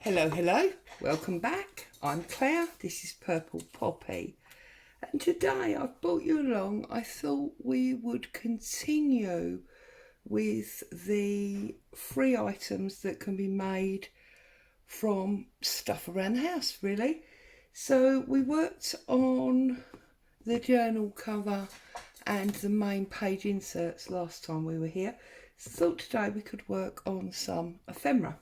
Hello, hello, welcome back. I'm Claire, this is Purple Poppy, and today I've brought you along. I thought we would continue with the free items that can be made from stuff around the house, really. So we worked on the journal cover and the main page inserts last time we were here. So I thought today we could work on some ephemera.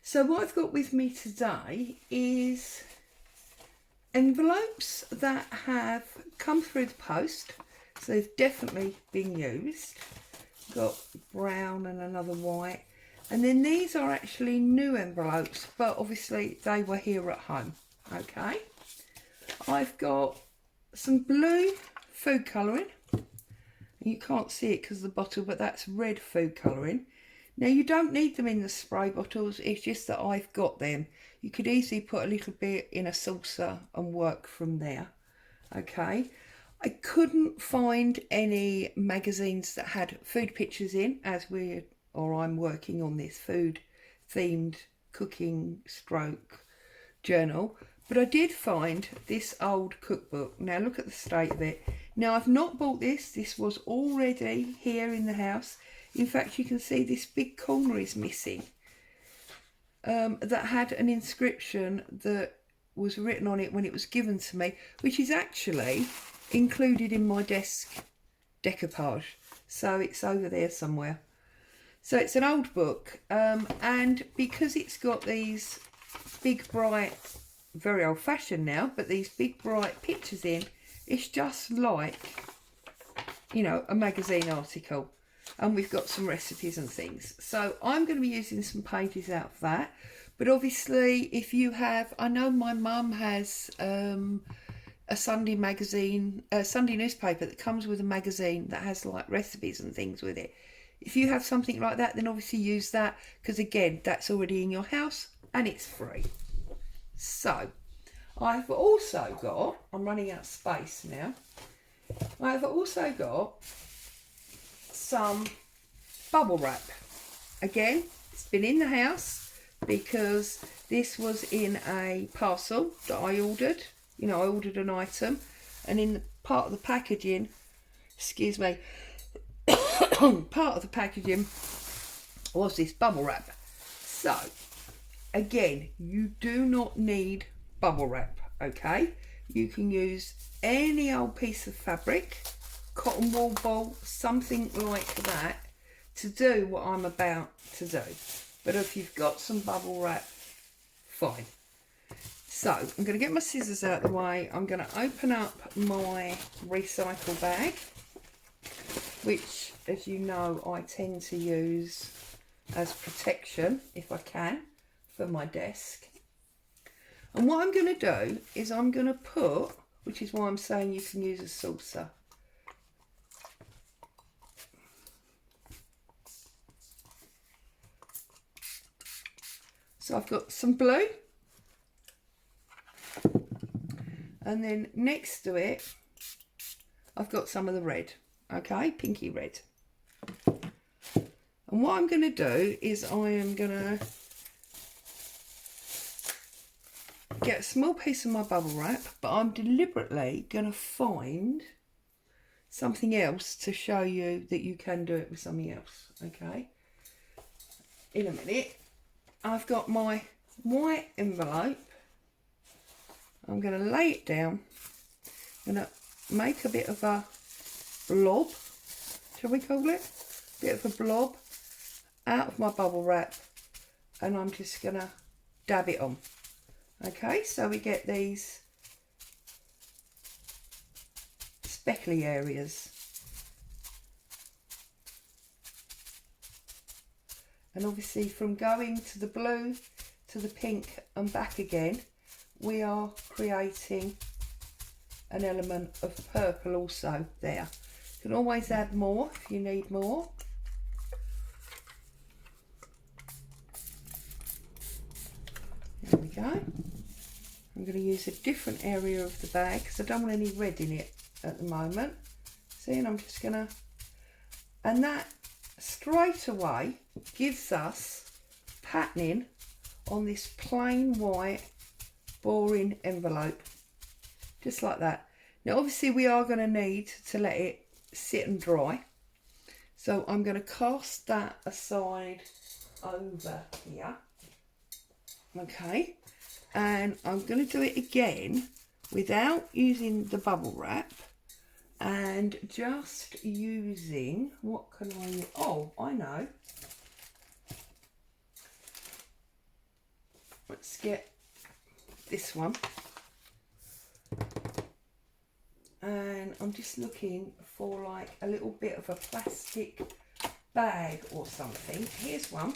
So what I've got with me today is envelopes that have come through the post, so they've definitely been used. Got brown and another white, and then these are actually new envelopes, but obviously they were here at home. Okay, I've got some blue food colouring. You can't see it because of the bottle, but that's red food colouring. Now you don't need them in the spray bottles, it's just that I've got them. You could easily put a little bit in a saucer and work from there. Okay, I couldn't find any magazines that had food pictures in, as I'm working on this food themed cooking stroke journal. But I did find this old cookbook. Now look at the state of it. Now I've not bought this, this was already here in the house. In fact, you can see this big corner is missing, that had an inscription that was written on it when it was given to me, which is actually included in my desk decoupage. So it's over there somewhere. So it's an old book, and because it's got these big bright, very old fashioned now, but these big bright pictures in, it's just like, you know, a magazine article. And we've got some recipes and things. So I'm going to be using some pages out of that. But obviously, if you have, I know my mum has a Sunday magazine, a Sunday newspaper that comes with a magazine that has like recipes and things with it. If you have something like that, then obviously use that, because again, that's already in your house and it's free. So I've also got, I'm running out of space now. I've also got some bubble wrap. Again, it's been in the house because this was in a parcel that I ordered. You know, I ordered an item, and in the part of the packaging, excuse me, part of the packaging was this bubble wrap. So again, you do not need bubble wrap, okay? You can use any old piece of fabric, cotton wool ball, something like that, to do what I'm about to do. But if you've got some bubble wrap, fine. So I'm going to get my scissors out of the way. I'm going to open up my recycle bag, which, as you know, I tend to use as protection, if I can, for my desk. And what I'm going to do is I'm going to put, which is why I'm saying you can use a saucer, so I've got some blue, and then next to it I've got some of the red, okay, pinky red. And what I'm going to do is I am going to get a small piece of my bubble wrap, but I'm deliberately going to find something else to show you that you can do it with something else, okay. In a minute. I've got my white envelope. I'm going to lay it down. I'm going to make a bit of a blob, shall we call it? A bit of a blob out of my bubble wrap, and I'm just going to dab it on. Okay, so we get these speckly areas. And obviously from going to the blue to the pink and back again, we are creating an element of purple also there. You can always add more if you need more. There we go. I'm going to use a different area of the bag because I don't want any red in it at the moment. See, and I'm just going to, and that straight away gives us patterning on this plain white boring envelope, just like that. Now obviously we are going to need to let it sit and dry, so I'm going to cast that aside over here, okay, and I'm going to do it again without using the bubble wrap and just using, what can I use? Oh, I know. Let's get this one. And I'm just looking for like a little bit of a plastic bag or something. Here's one.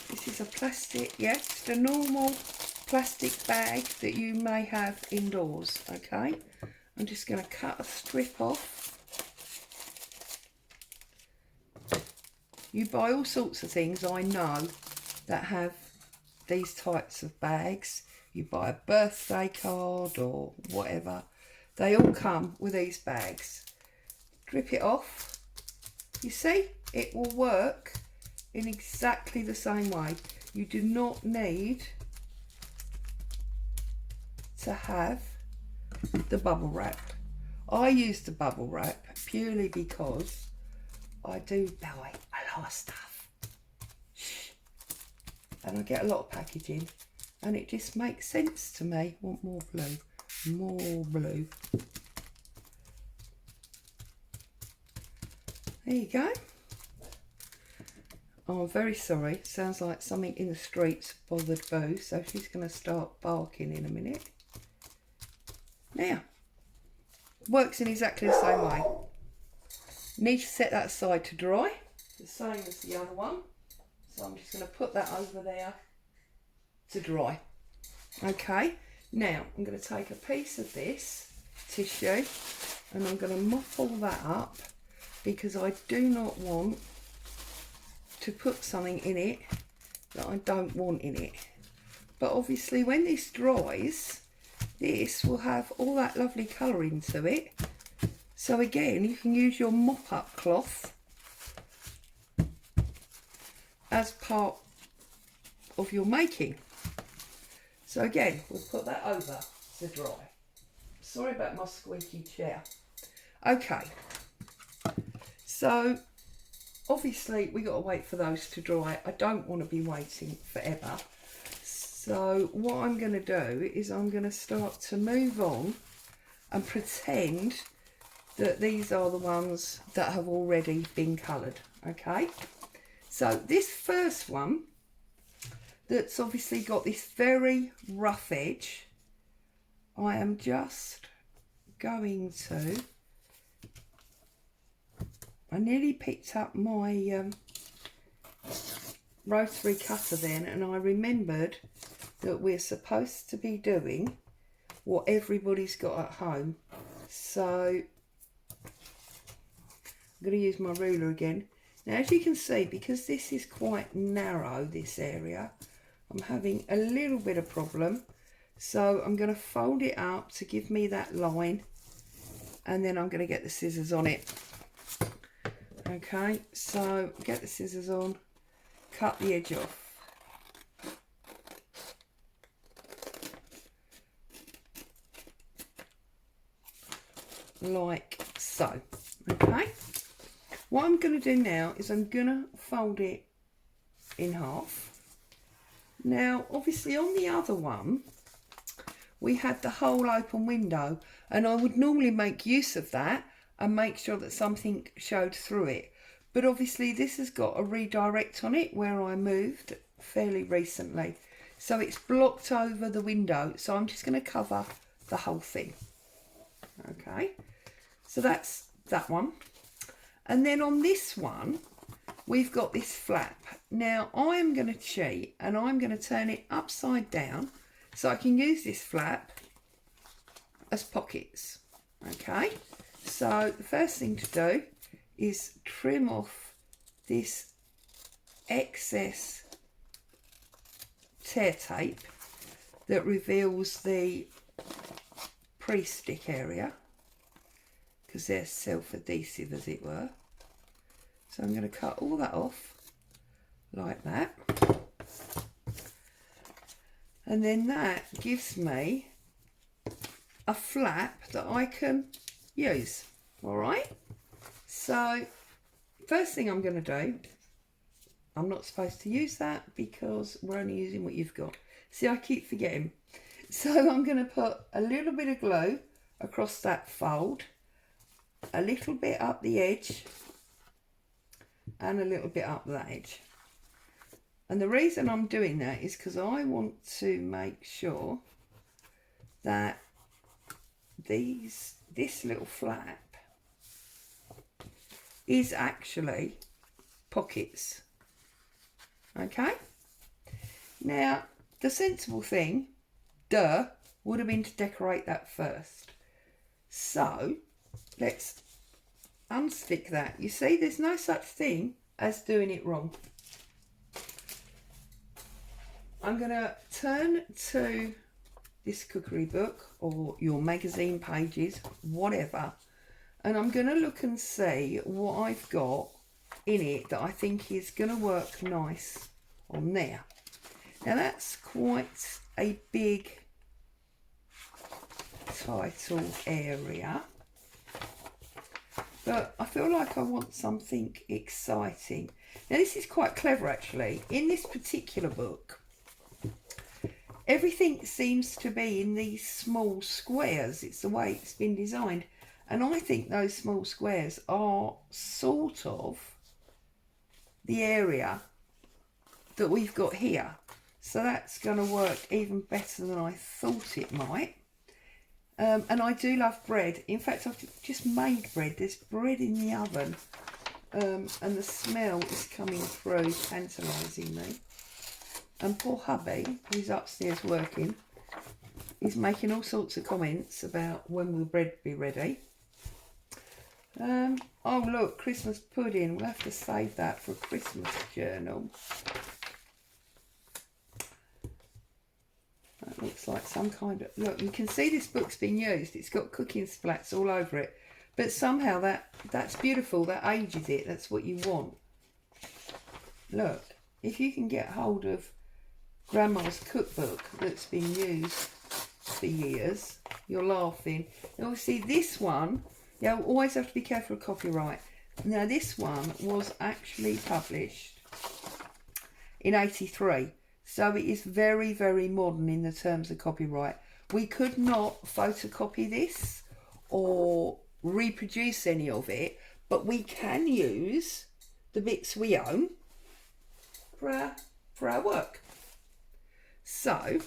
This is a plastic, yeah, just a normal plastic bag that you may have indoors, okay? I'm just going to cut a strip off. You buy all sorts of things, I know, that have these types of bags. You buy a birthday card or whatever, they all come with these bags. Strip it off. You see, it will work in exactly the same way. You do not need to have the bubble wrap. I use the bubble wrap purely because I do buy a lot of stuff. And I get a lot of packaging and it just makes sense to me. Want more blue? More blue. There you go. Oh, I'm very sorry. Sounds like something in the streets bothered Boo, so she's going to start barking in a minute. Now, works in exactly the same way. Need to set that aside to dry, the same as the other one. So I'm just going to put that over there to dry. Okay, now I'm going to take a piece of this tissue and I'm going to mop all that up because I do not want to put something in it that I don't want in it. But obviously when this dries, this will have all that lovely colour into it. So again, you can use your mop up cloth as part of your making. So again, we'll put that over to dry. Sorry about my squeaky chair. Okay, so obviously we got to wait for those to dry. I don't want to be waiting forever. So what I'm going to do is I'm going to start to move on and pretend that these are the ones that have already been coloured. Okay, so this first one that's obviously got this very rough edge, I am just going to, I nearly picked up my rotary cutter then and I remembered that we're supposed to be doing what everybody's got at home. So I'm going to use my ruler again. Now as you can see, because this is quite narrow, this area, I'm having a little bit of problem. So I'm going to fold it up to give me that line and then I'm going to get the scissors on it. Okay, so get the scissors on, cut the edge off. Like so. Okay, what I'm going to do now is I'm going to fold it in half. Now obviously on the other one we had the whole open window and I would normally make use of that and make sure that something showed through it, but obviously this has got a redirect on it where I moved fairly recently, so it's blocked over the window, so I'm just going to cover the whole thing. Okay, so that's that one. And then on this one we've got this flap. Now I am going to cheat and I'm going to turn it upside down so I can use this flap as pockets. Okay, so the first thing to do is trim off this excess tear tape that reveals the pre-stick area because they're self-adhesive as it were. So I'm going to cut all that off like that. And then that gives me a flap that I can use. All right. So first thing I'm going to do, I'm not supposed to use that because we're only using what you've got. See, I keep forgetting. So I'm going to put a little bit of glue across that fold, a little bit up the edge, and a little bit up that edge. And the reason I'm doing that is because I want to make sure that this little flap is actually pockets. Okay? Now, the sensible thing, would have been to decorate that first. So, let's unstick that. You see, there's no such thing as doing it wrong. I'm going to turn to this cookery book or your magazine pages, whatever, and I'm going to look and see what I've got in it that I think is going to work nice on there. Now that's quite a big title area, but I feel like I want something exciting. Now this is quite clever actually. In this particular book, everything seems to be in these small squares. It's the way it's been designed. And I think those small squares are sort of the area that we've got here. So that's going to work even better than I thought it might. And I do love bread. In fact, I've just made bread. There's bread in the oven. And the smell is coming through, tantalising me. And poor hubby, who's upstairs working, is making all sorts of comments about when will bread be ready. Oh look, Christmas pudding. We'll have to save that for a Christmas journal. That looks like some kind of... Look, you can see this book's been used. It's got cooking splats all over it. But somehow that's beautiful. That ages it. That's what you want. Look, if you can get hold of Grandma's cookbook that's been used for years, you're laughing. And obviously this one, you always have to be careful of copyright. Now this one was actually published in '83, so it is very, very modern in the terms of copyright. We could not photocopy this or reproduce any of it, but we can use the bits we own for our work. So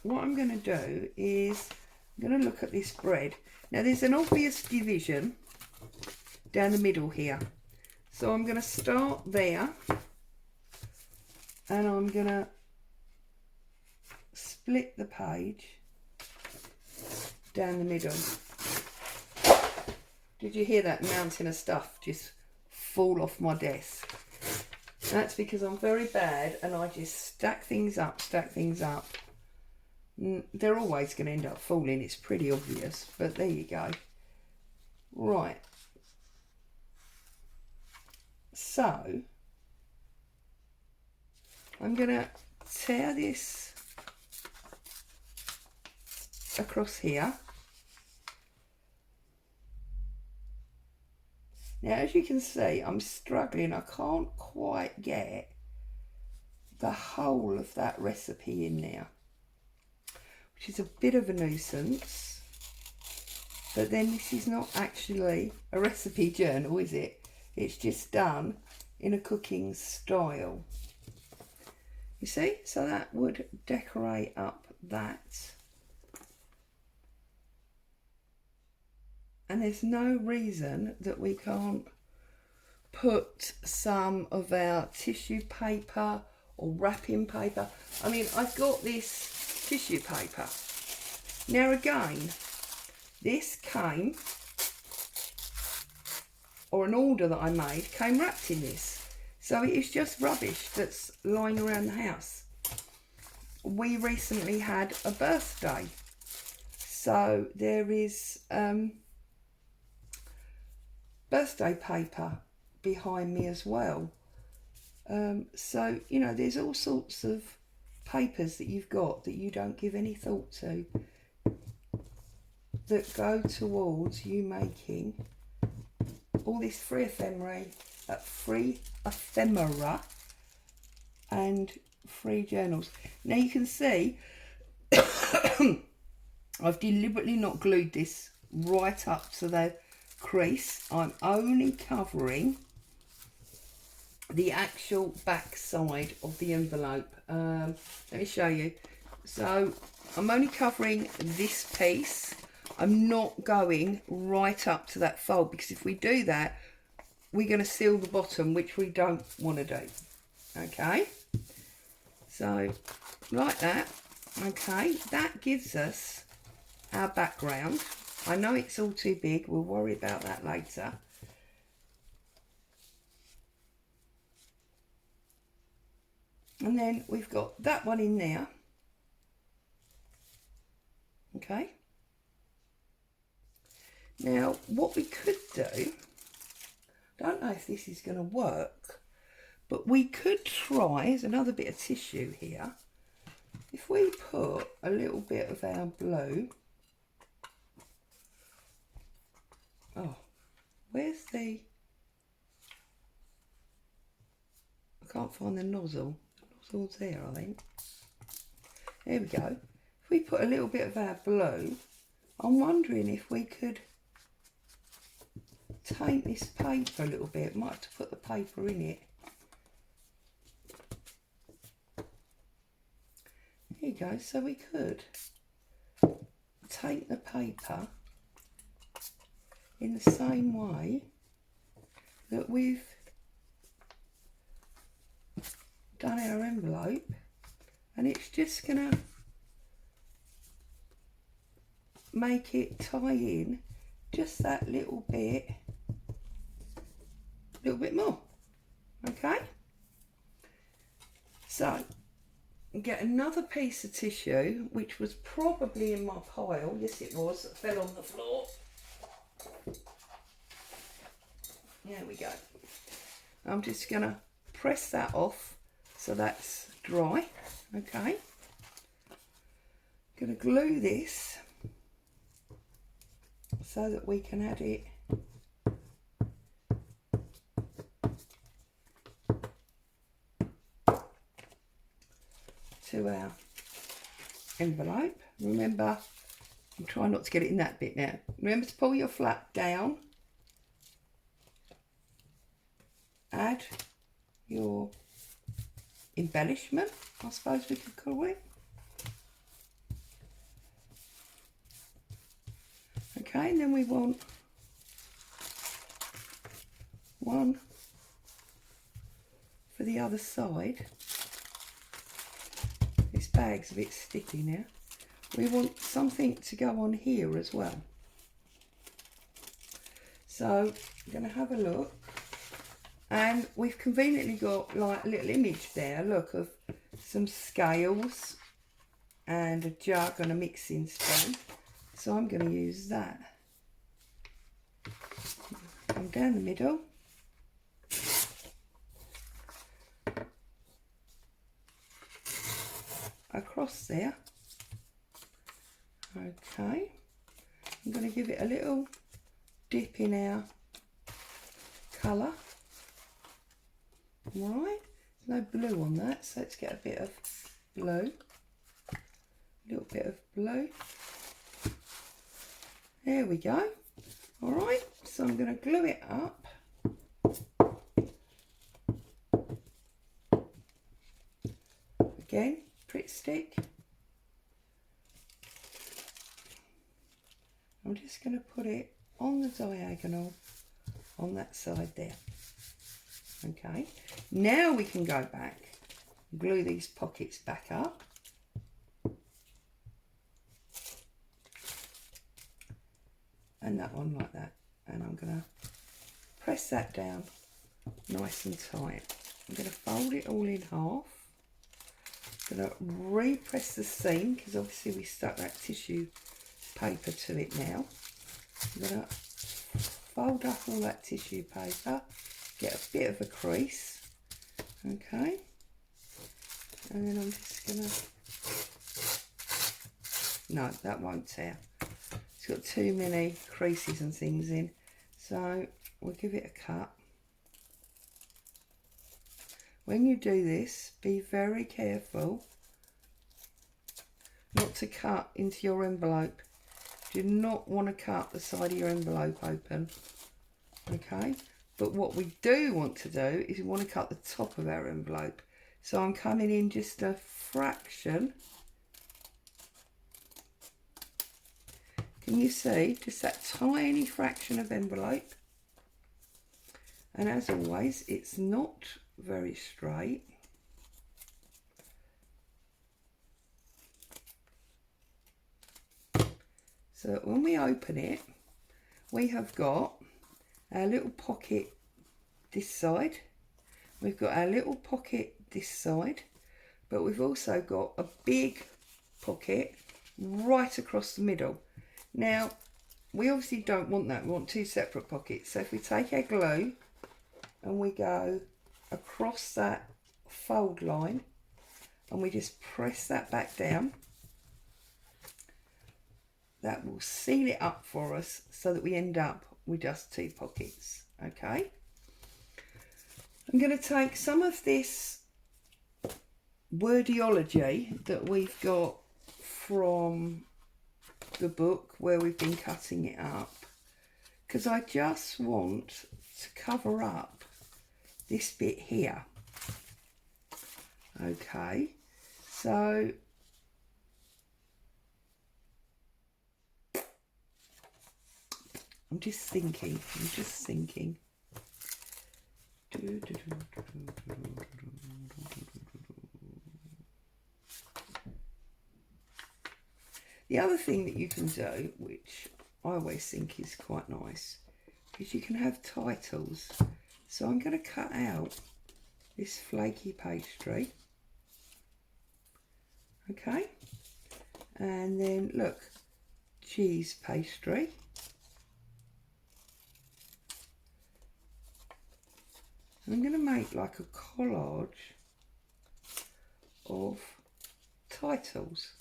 what I'm going to do is I'm going to look at this bread. Now there's an obvious division down the middle here. So I'm going to start there and I'm going to split the page down the middle. Did you hear that mountain of stuff just fall off my desk? That's because I'm very bad and I just stack things up. They're always going to end up falling, it's pretty obvious, but there you go. Right. So, I'm going to tear this across here. Now, as you can see, I'm struggling. I can't quite get the whole of that recipe in there, which is a bit of a nuisance. But then this is not actually a recipe journal, is it? It's just done in a cooking style. You see? So that would decorate up that. And there's no reason that we can't put some of our tissue paper or wrapping paper. I mean, I've got this tissue paper. Now again, this came, or an order that I made came wrapped in this. So it is just rubbish that's lying around the house. We recently had a birthday. So there is birthday paper behind me as well. So, you know, there's all sorts of papers that you've got that you don't give any thought to, that go towards you making all this free ephemera and free journals. Now you can see I've deliberately not glued this right up to the crease. I'm only covering the actual back side of the envelope. Let me show you. So I'm only covering this piece. I'm not going right up to that fold, because if we do that, we're going to seal the bottom, which we don't want to do. Okay, so like that. Okay, that gives us our background. I know it's all too big, we'll worry about that later. And then we've got that one in there. Okay. Now, what we could do, don't know if this is going to work, but we could try, there's another bit of tissue here. If we put a little bit of our blue, oh, where's the, I can't find the nozzle. The nozzle's there, I think. There we go. If we put a little bit of our blue, I'm wondering if we could taint this paper a little bit. Might have to put the paper in it. There you go. So we could taint the paper in the same way that we've done our envelope, and it's just gonna make it tie in just that little bit more. Okay, so get another piece of tissue, which was probably in my pile. Yes, it was. It fell on the floor. There we go. I'm just gonna press that off so that's dry. Okay, gonna glue this so that we can add it to our envelope. Remember, I'm trying not to get it in that bit now. Remember to pull your flap down, add your embellishment, I suppose we could call it. Okay, and then we want one for the other side. This bag's a bit sticky now. We want something to go on here as well. So I'm going to have a look, and we've conveniently got like a little image there, look, of some scales and a jug and a mixing spoon. So I'm going to use that. Come down the middle. Across there. Okay. I'm going to give it a little dip in our colour. Right. There's no blue on that, so let's get a bit of blue. A little bit of blue. There we go. All right, so I'm going to glue it up. Again, Pritt stick. I'm just going to put it on the diagonal on that side there. Okay, now we can go back, glue these pockets back up. And that one like that, and I'm going to press that down nice and tight. I'm going to fold it all in half. I'm going to repress the seam, because obviously we stuck that tissue paper to it now. I'm going to fold up all that tissue paper, get a bit of a crease, okay, And then I'm just gonna, no, that won't tear. It's got too many creases and things in. So we'll give it a cut. When you do this, be very careful not to cut into your envelope. You do not want to cut the side of your envelope open, okay? But what we do want to do is we want to cut the top of our envelope. So I'm coming in just a fraction. Can you see? Just that tiny fraction of envelope. And as always, it's not very straight. So when we open it, we have got our little pocket this side. We've got our little pocket this side, but we've also got a big pocket right across the middle. Now, we obviously don't want that. We want two separate pockets. So if we take our glue and we go across that fold line and we just press that back down, that will seal it up for us so that we end up with just two pockets, okay? I'm going to take some of this wordiology that we've got from the book where we've been cutting it up, because I just want to cover up this bit here. Okay, so I'm just thinking. The other thing that you can do, which I always think is quite nice, is you can have titles. So I'm going to cut out this flaky pastry. Okay. And then look, cheese pastry. And I'm going to make like a collage of titles.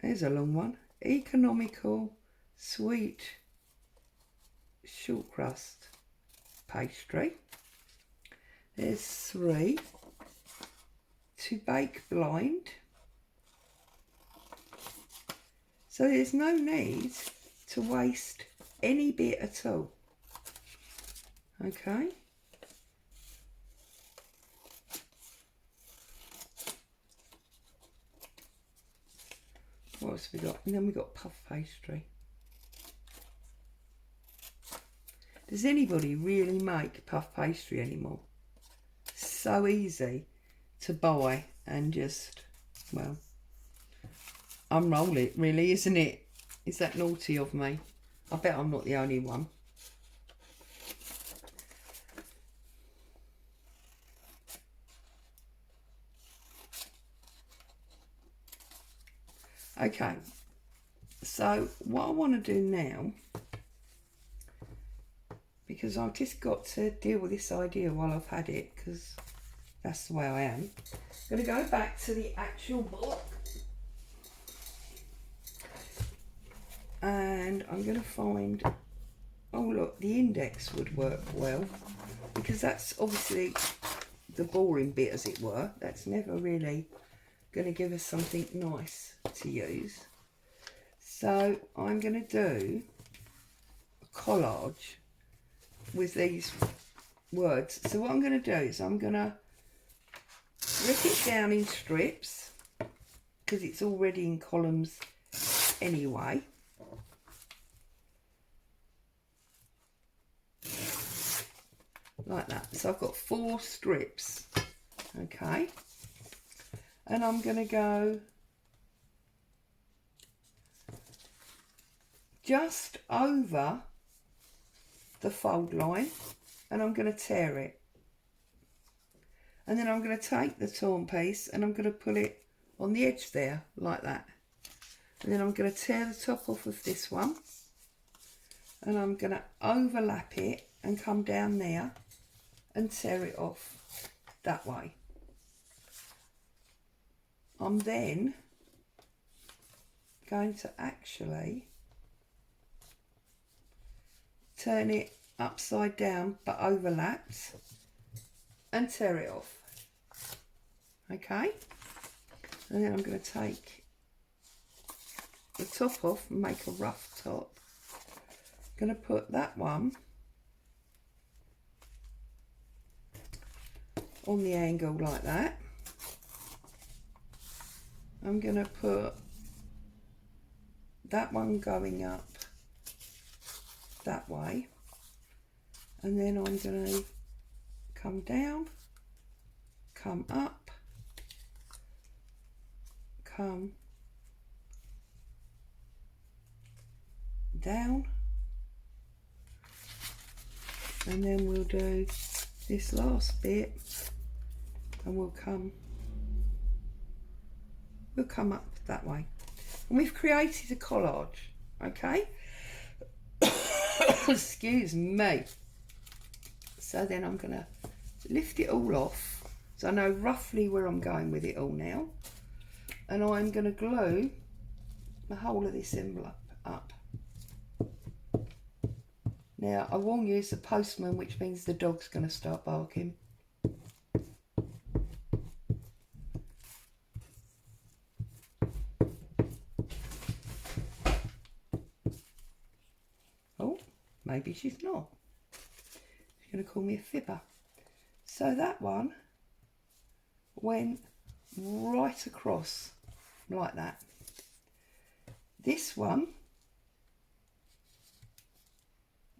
There's a long one. Economical sweet short crust pastry. There's 3. To bake blind. So there's no need to waste any bit at all. Okay. What else have we got? And then we've got puff pastry. Does anybody really make puff pastry anymore? So easy to buy and just, well, unroll it really, isn't it? Is that naughty of me? I bet I'm not the only one. Okay, so what I want to do now, because I've just got to deal with this idea while I've had it, because that's the way I am. I'm going to go back to the actual book and I'm going to find, oh look, the index would work well, because that's obviously the boring bit, as it were. That's never really going to give us something nice to use. So I'm going to do a collage with these words. So what I'm going to do is I'm going to rip it down in strips, because it's already in columns anyway. Like that. So I've got 4 strips. Okay. And I'm going to go just over the fold line and I'm going to tear it. And then I'm going to take the torn piece and I'm going to put it on the edge there, like that. And then I'm going to tear the top off of this one. And I'm going to overlap it and come down there and tear it off that way. I'm then going to actually turn it upside down but overlapped and tear it off. Okay, and then I'm going to take the top off and make a rough top. I'm going to put that one on the angle like that. I'm going to put that one going up that way, and then I'm going to come down, come up, come down, and then we'll do this last bit and we'll come up that way, and we've created a collage. Okay. Excuse me. So then I'm going to lift it all off, so I know roughly where I'm going with it all now, and I'm going to glue the whole of this envelope up. Now I warn you, it's a postman, which means the dog's going to start barking. Oh, maybe she's not. She's going to call me a fibber. So that one went right across like that. This one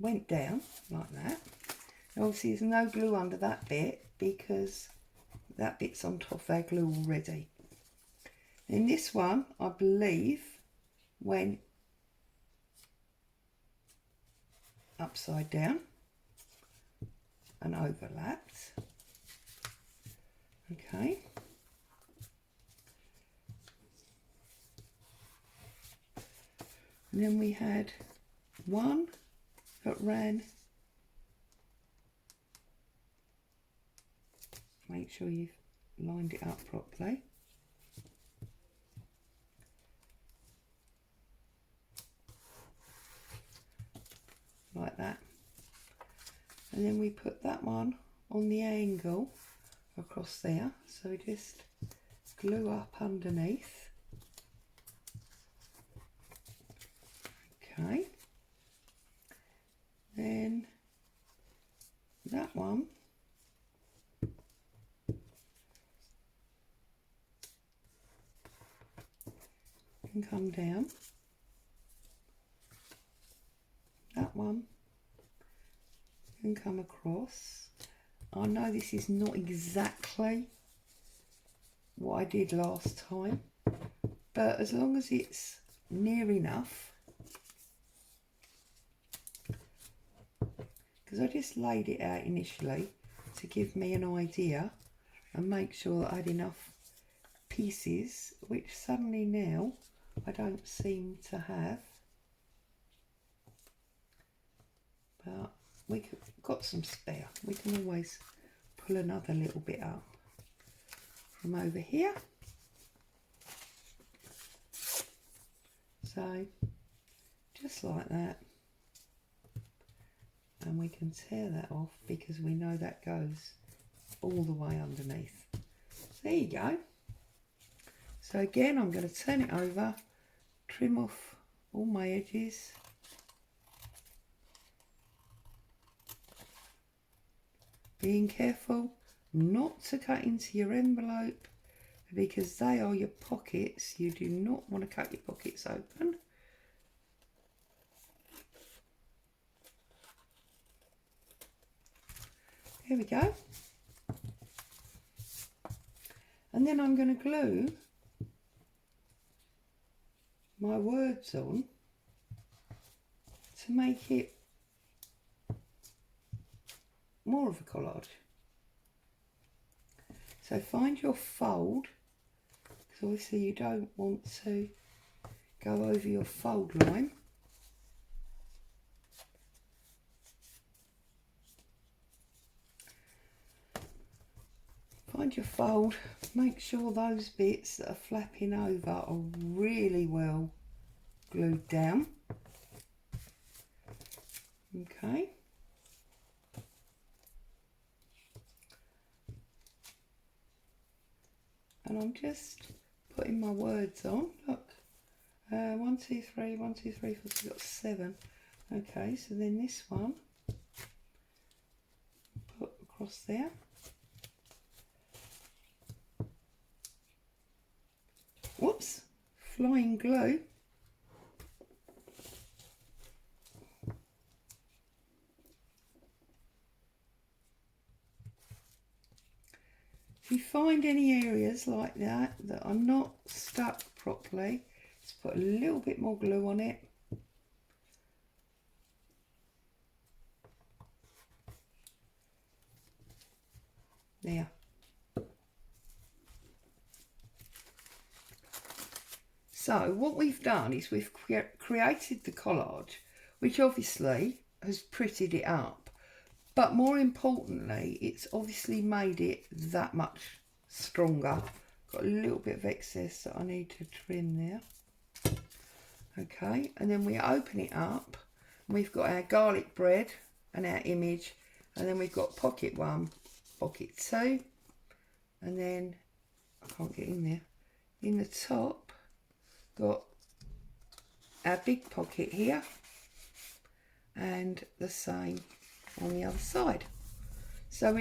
went down like that. And obviously there's no glue under that bit because that bit's on top of our glue already. And this one, I believe, went upside down and overlapped. Okay. And then we had one that ran, make sure you've lined it up properly. Like that. And then we put that one on the angle across there, so we just glue up underneath. Okay, then that one can come down, that one can come across. I know this is not exactly what I did last time, but as long as it's near enough, because I just laid it out initially to give me an idea and make sure that I had enough pieces, which suddenly now I don't seem to have, but we've got some spare. We can always pull another little bit up from over here. So just like that, and we can tear that off because we know that goes all the way underneath. There you go. So again, I'm going to turn it over, trim off all my edges. Being careful not to cut into your envelope because they are your pockets. You do not want to cut your pockets open. Here we go. And then I'm going to glue my words on to make it more of a collage. So find your fold, because obviously you don't want to go over your fold line. find your fold, make sure those bits that are flapping over are really well glued down. Okay. And I'm just putting my words on. Look, 1, 2, 3, 1, 2, 3, 4, so we've got 7. Okay, so then this one, put across there. Whoops, flying glue. If you find any areas like that that are not stuck properly, just put a little bit more glue on it. There. So what we've done is we've created the collage, which obviously has prettied it up, but more importantly, it's obviously made it that much stronger. Got a little bit of excess that I need to trim there. Okay, and then we open it up, and we've got our garlic bread and our image, and then we've got pocket 1, pocket 2, and then I can't get in there. In the top, got our big pocket here, and the same on the other side. So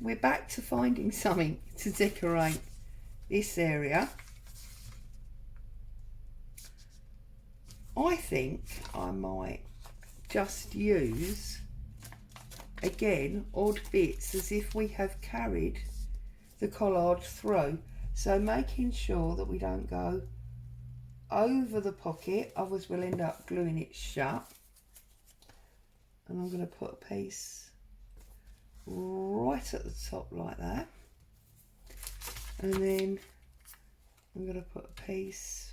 we're back to finding something to decorate this area. I think I might just use, again, odd bits as if we have carried the collage through. So making sure that we don't go over the pocket, otherwise we'll end up gluing it shut. And I'm going to put a piece right at the top like that. And then I'm going to put a piece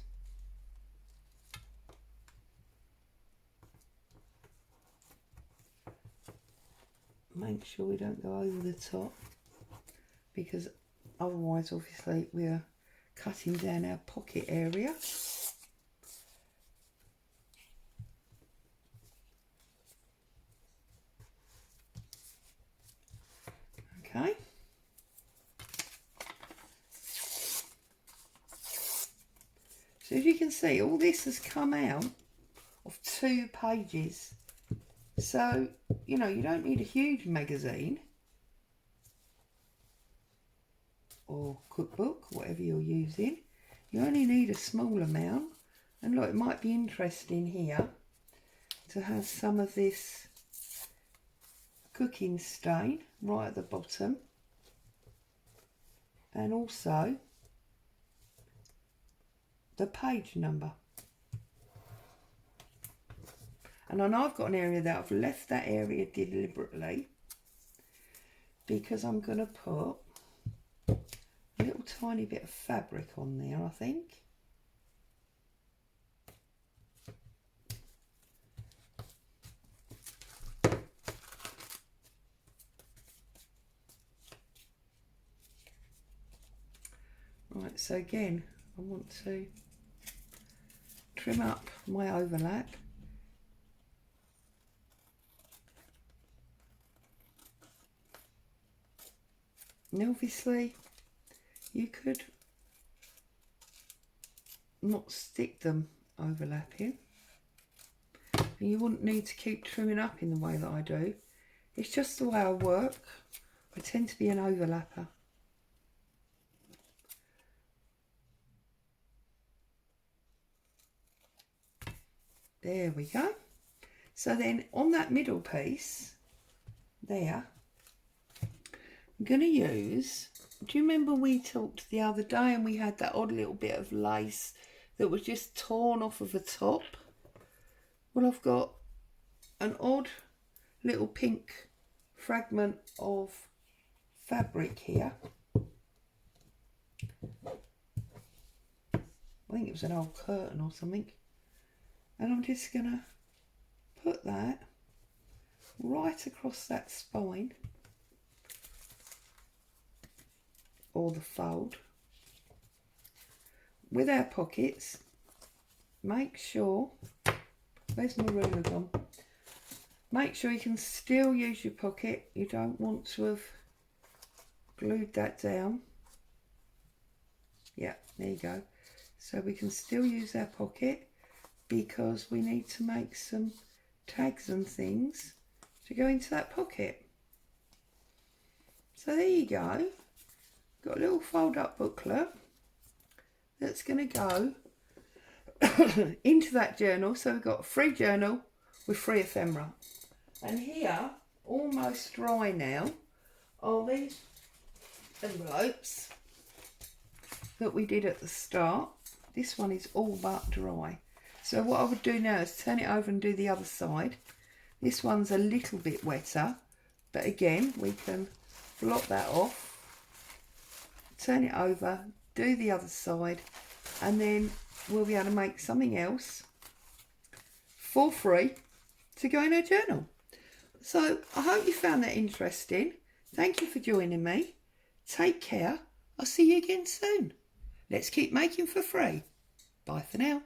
make sure we don't go over the top, because otherwise obviously we're cutting down our pocket area. Okay. So as you can see, all this has come out of 2 pages. So, you know, you don't need a huge magazine or cookbook, whatever you're using. You only need a small amount. And look, it might be interesting here to have some of this cooking stain right at the bottom, and also the page number. And I know I've got an area that I've left that area deliberately, because I'm going to put a little tiny bit of fabric on there, I think. Right, so again, I want to trim up my overlap. Now obviously you could not stick them overlapping, and you wouldn't need to keep trimming up in the way that I do. It's just the way I work. I tend to be an overlapper. There we go. So then on that middle piece there, I'm going to use, do you remember we talked the other day and we had that odd little bit of lace that was just torn off of the top? Well, I've got an odd little pink fragment of fabric here. I think it was an old curtain or something. And I'm just going to put that right across that spine or the fold. With our pockets, make sure, where's my ruler gone? Make sure you can still use your pocket. You don't want to have glued that down. Yeah, there you go. So we can still use our pocket because we need to make some tags and things to go into that pocket. So there you go. Got a little fold up booklet that's going to go into that journal. So we've got a free journal with free ephemera. And here, almost dry now, are these envelopes that we did at the start. This one is all but dry. So what I would do now is turn it over and do the other side. This one's a little bit wetter, but again, we can blot that off, turn it over, do the other side, and then we'll be able to make something else for free to go in our journal. So I hope you found that interesting. Thank you for joining me. Take care. I'll see you again soon. Let's keep making for free. Bye for now.